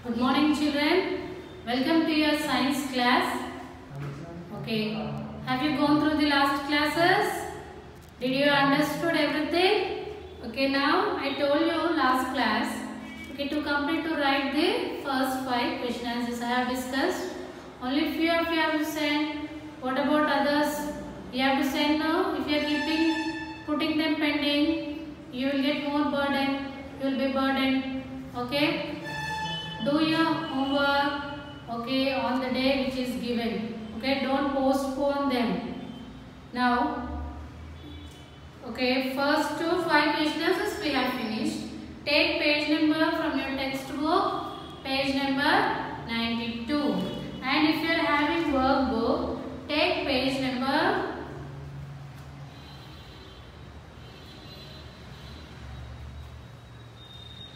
Good morning, children. Welcome to your science class. Okay. Have you gone through the last classes? Did you understood everything? Okay. Now I told you last class. Okay. To complete to write the first 5 question answers I have discussed. Only few of you have to send. What about others? You have to send now. If you are putting them pending, you will get more burden. You will be burdened. Okay. Do your homework, okay, on the day which is given. Okay, don't postpone them. Now, okay, first 5 questions we have finished. Take page number from your textbook, page number 92. And if you are having workbook, take page number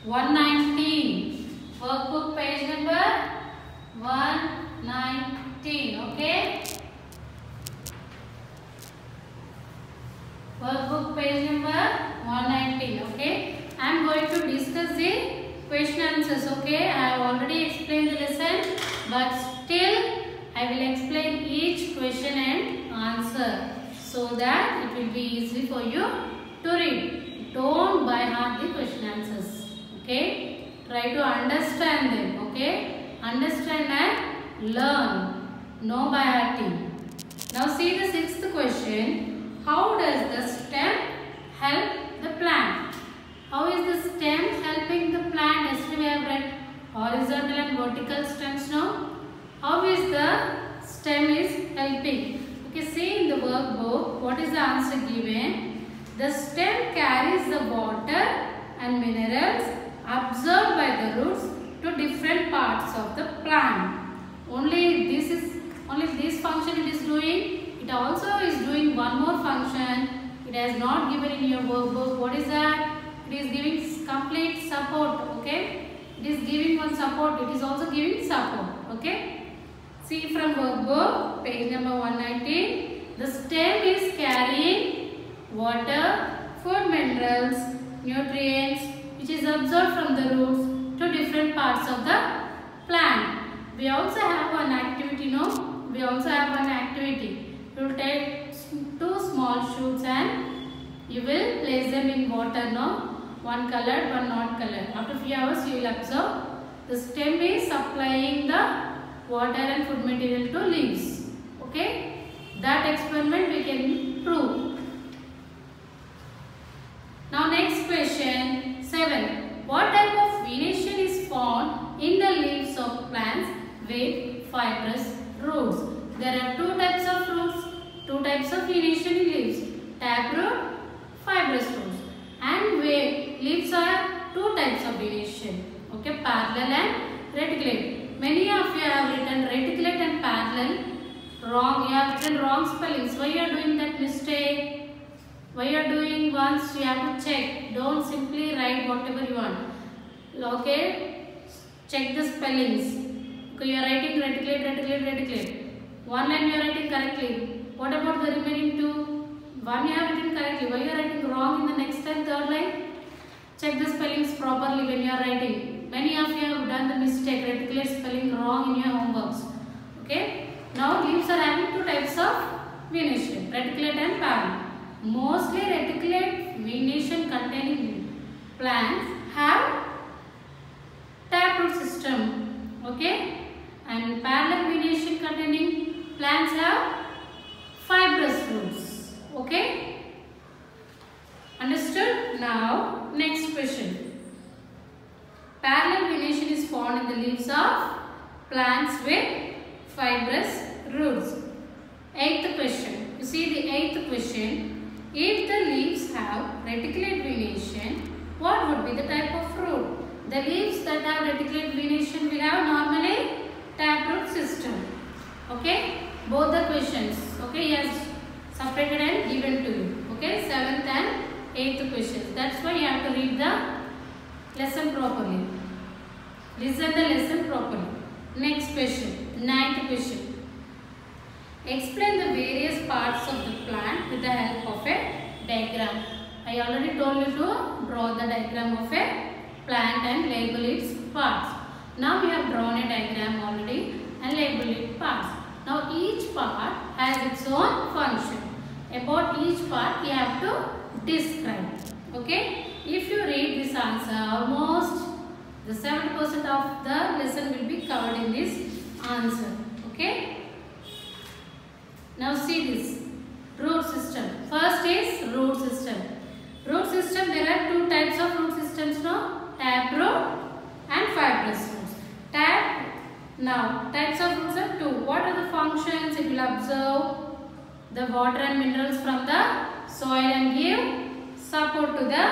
119. Workbook page number 119. Okay. Workbook page number 119. Okay. I am going to discuss the question answers. Okay. I have already explained the lesson, but still I will explain each question and answer so that it will be easy for you to read. Don't by heart the question answers. Okay. Try to understand them, okay? Understand and learn. No by hearting. Now see the 6th question. How does the stem help the plant? How is the stem helping the plant? Yesterday we have read horizontal and vertical stems now. How is the stem is helping? Okay, see in the workbook what is the answer given. The stem carries the water and minerals absorbed by the roots to different parts of the plant. Only this function it is doing. It also is doing one more function. It has not given in your workbook. What is that? It is giving complete support. Okay. It is giving one support. It is also giving support. Okay. See from workbook page number 119. The stem is carrying water, food minerals, nutrients, which is absorbed from the roots to different parts of the plant. We also have one activity, no? We also have one activity. You will take 2 small shoots and you will place them in water, no? One colored, one not colored. After few hours you will observe the stem is supplying the water and food material to leaves. Okay? That experiment we can prove. Now next question 7. What type of venation is found in the leaves of plants with fibrous roots? There are 2 types of roots, 2 types of venation in leaves. Taproot, fibrous roots. And leaves are 2 types of venation. Okay, parallel and reticulate. Many of you have written reticulate and parallel wrong. You have written wrong spellings. Why you are doing that mistake? Why you are doing once you have to check. Don't simply write whatever you want. Okay. Check the spellings. Okay, you are writing reticulate. One line you are writing correctly. What about the remaining 2? One you have written correctly. Why you are writing wrong in the next and third line? Check the spellings properly when you are writing. Many of you have done the mistake. Reticulate spelling wrong in your homeworks. Okay. Now leaves are having 2 types of venation. Reticulate and parallel. Mostly reticulate venation containing plants have taproot system. Okay. And parallel venation containing plants have fibrous roots. Okay. Understood? Now next question. Parallel venation is found in the leaves of plants with fibrous roots. 8th question. You see the 8th question. If the leaves have reticulate venation, what would be the type of fruit? The leaves that have reticulate venation will have normally taproot system. Okay? Both the questions. Okay? Yes. Separated and given to you. Okay? 7th and 8th questions. That's why you have to read the lesson properly. Listen the lesson properly. Next question. 9th question. Explain the various parts of the plant with the help of a diagram. I already told you to draw the diagram of a plant and label its parts. Now we have drawn a diagram already and labeled it parts. Now each part has its own function. About each part you have to describe. Okay. If you read this answer, almost the 70% of the lesson will be covered in this answer. Okay. Now see this root system. First is root system. Root system, there are two types of root systems now. Tap root and fibrous roots. Tap, now types of roots are two. What are the functions? It will absorb the water and minerals from the soil and give support to the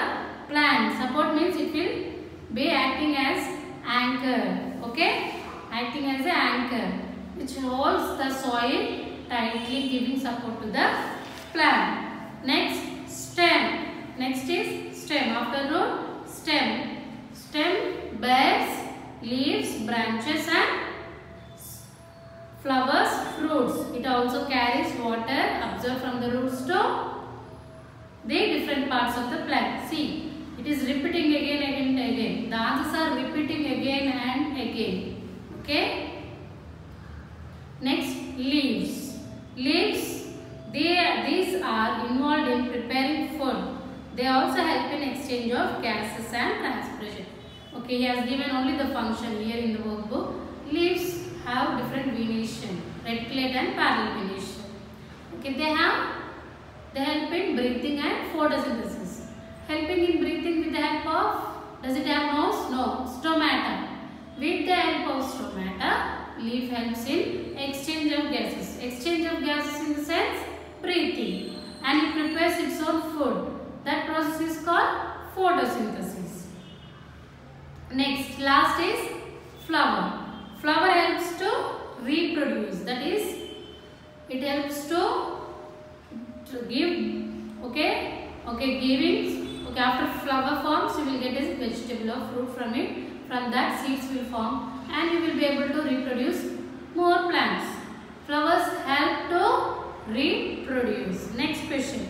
plant. Support means it will be acting as anchor. Okay? Acting as an anchor which holds the soil tightly, giving support to the plant. Next, stem. Next is stem. After root, stem. Stem bears leaves, branches and flowers, fruits. It also carries water absorbed from the roots to the different parts of the plant. See, it is repeating again and again. The answers are repeating again and again. Okay. Next, leaves. Leaves, these are involved in preparing food. They also help in exchange of gases and transpiration. Okay, he has given only the function here in the workbook. Leaves have different venation, reticulate and parallel venation. Okay, they help in breathing and photosynthesis. Helping in breathing with the help of, does it have nose? No, stomata. With the help of stomata, leaf helps in exchange of gases. Exchange of gases in the sense breathing, and it prepares its own food. That process is called photosynthesis. Next, last is flower. Flower helps to reproduce. That is, it helps to give. Okay, giving. Okay, after flower forms, you will get a vegetable or fruit from it. From that, seeds will form, and you will be able to reproduce more plants. Flowers help to reproduce. Next question.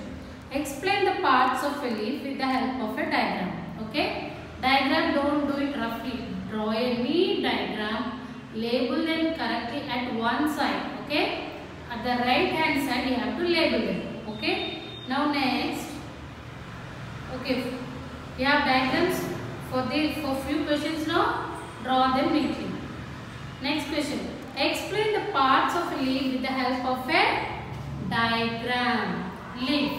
Explain the parts of a leaf with the help of a diagram. Okay. Diagram, don't do it roughly. Draw a neat diagram. Label them correctly at one side. Okay. At the right hand side, you have to label them. Okay. Now next. Okay. We have diagrams for few questions now. Draw them neatly. Next question. Explain the parts of a leaf with the help of a diagram. Leaf.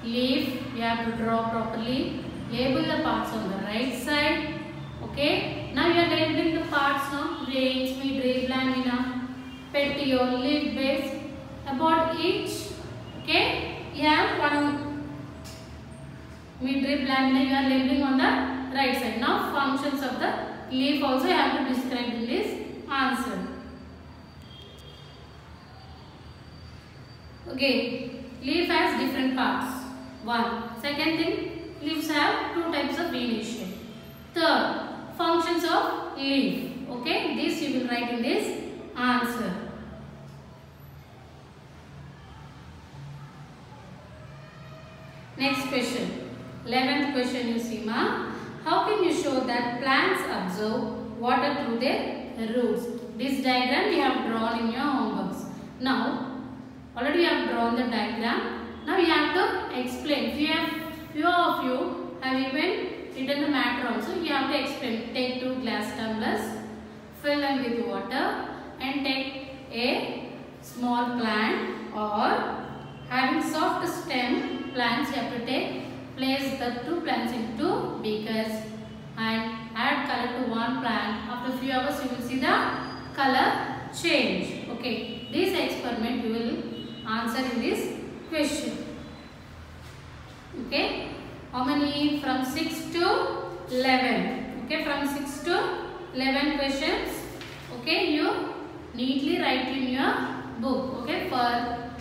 Leaf, you have to draw properly. Label the parts on the right side. Okay. Now you are labeling the parts now. Range, mid-range, lamina, petiole, leaf base. About each. Okay. You have one mid-range, lamina. You are labeling on the right side. Now functions of the leaf also you have to describe in this answer. Okay. Leaf has different parts. One. Second thing, leaves have two types of venation. Third, functions of leaf. Okay, this you will write in this answer. Next question. 11th question you see, ma. How can you show that plants absorb water through their roots? This diagram you have drawn in your homeworks. Now, already you have drawn the diagram. Now you have to explain. Few of you have even written the matter also. You have to explain. Take 2 glass tumblers, fill them with water, and take a small plant or having soft stem plants. You have to place the 2 plants into beakers and add color to one plant. After a few hours, you will see the color change. Okay, this experiment you will answer in this question. Okay, how many? From 6 to 11. Okay, from 6 to 11 questions. Okay, you neatly write in your book. Okay, for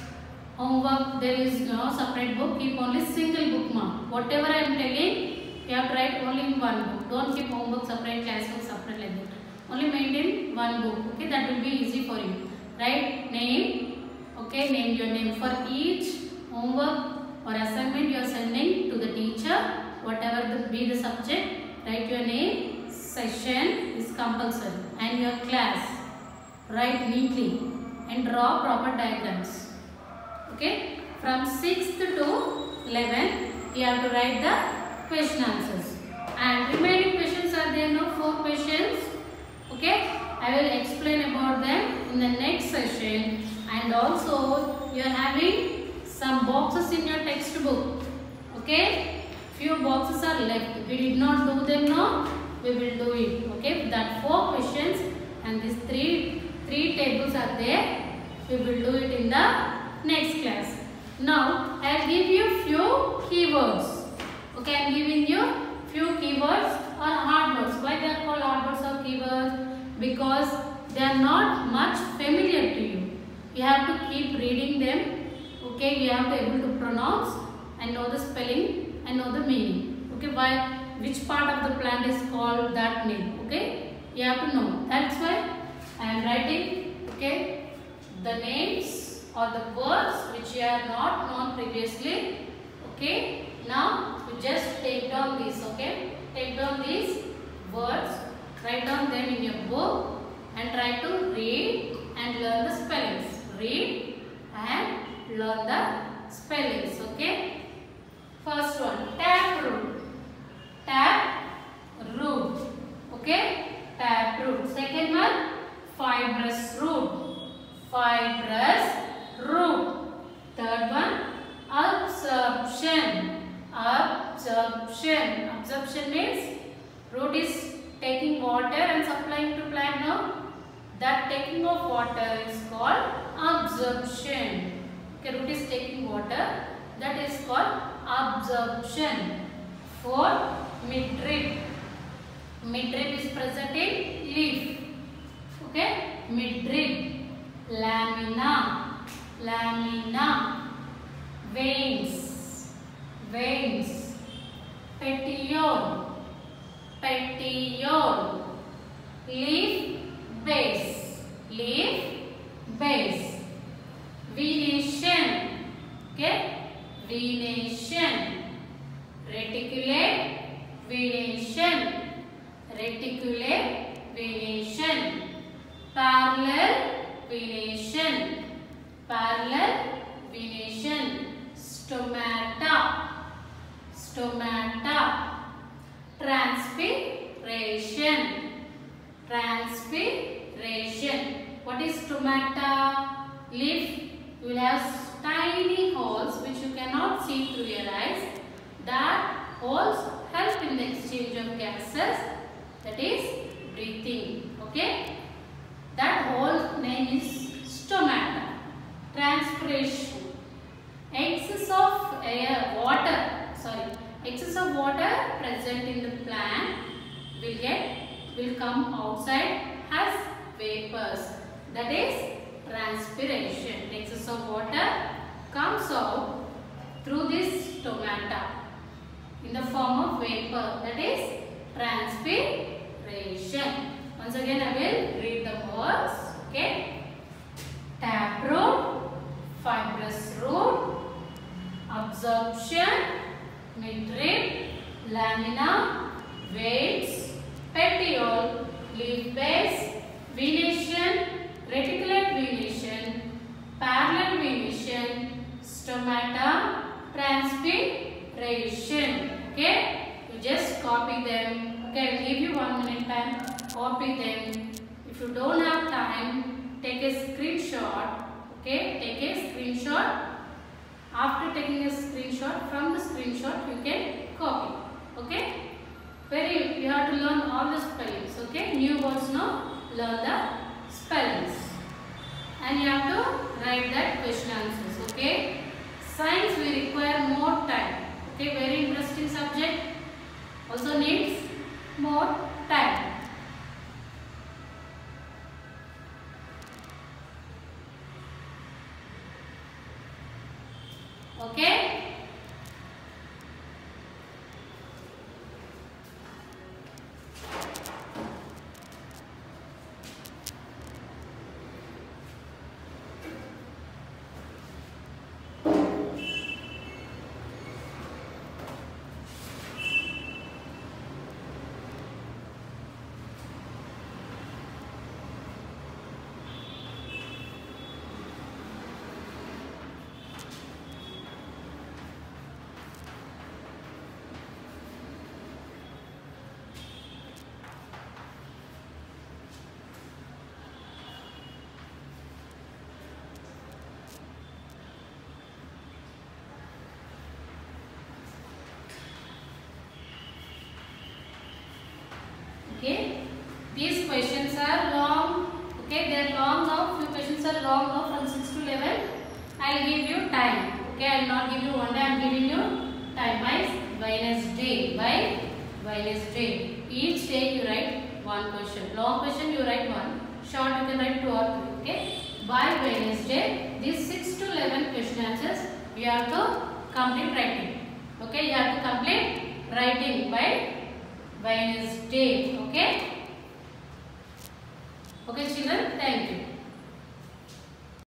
homework there is no separate book. Keep only single bookmark. Whatever I am telling, you have to write only in one book. Don't keep homework separate, class book separate like that. Only maintain one book. Okay, that will be easy for you. Write name. Okay, name your name for each homework or assignment you are sending to the teacher. Whatever be the subject, write your name. session is compulsory, and your class write neatly and draw proper diagrams. Okay, from 6th to 11th you have to write the question answers, and remaining questions are there, no, 4 questions. Okay, I will explain about them in the next session. And also you are having some boxes in your textbook. Okay, few boxes are left, we did not do them now, we will do it. Okay, that 4 questions and these three tables are there, we will do it in the next class. Now I will give you few keywords. Okay, I am giving you few keywords or hard words. Why they are called hard words or keywords? Because they are not much familiar to you. You have to keep reading them. Okay, you have to be able to pronounce and know the spelling and know the meaning. Okay, why, which part of the plant is called that name. Okay, you have to know. That's why I am writing, okay, the names or the words which you have not known previously. Okay, now you just take down these. Okay, take down these words, write down them in your book and try to read and learn the spellings. Read and learn the spellings. Okay, first one, taproot. Taproot. Okay, taproot. Second one, fibrous root. Fibrous root. Third one, absorption. Absorption. Absorption means root is taking water and supplying to plant. Now that taking of water is called absorption. Okay, root is taking water, that is called absorption. Fourth, midrib. Midrib is present in leaf. Okay, midrib. Lamina. Lamina. Veins. Veins. Petiole. Petiole. Leaf base. Leaf base. Venation. Okay, venation. Reticulate venation. Reticulate venation. Parallel venation. Parallel venation. Stomata. Stomata. Transpiration. Transpiration. What is stomata? Leaf, you will have tiny holes which you cannot see through your eyes. That holes help in the exchange of gases, that is breathing. Okay, that hole name is stomata. Transpiration. Excess of water present in the plant will come outside as vapors. That is transpiration. Excess of water comes out through this stomata in the form of vapor. That is transpiration. Once again I will read the words. Okay, taproot, fibrous root, absorption, midrib, lamina, veins, petiole, leaf base, venation, reticulate venation, parallel venation, stomata, transpiration. Okay, you just copy them. Okay, I will give you 1 minute time. Copy them. If you don't have time, take a screenshot. Okay, take a screenshot. After taking a screenshot, from the screenshot you can copy. Okay, you have to learn all the spellings. Okay, new words now, learn the spellings, and you have to write that question answers. Okay, science will require more time. Okay, very interesting subject, also needs more time. Okay. Okay. These questions are long. Okay, they are long now. Few questions are long now from 6 to 11. I will give you time. Okay, I will not give you one day. I am giving you time by Wednesday. By Wednesday. Each day you write one question. Long question you write one. Short you can write 2 or 3. Okay. By Wednesday, these 6 to 11 question answers you have to complete writing. Okay, you have to complete writing by Wednesday. Okay. Okay, children. Thank you.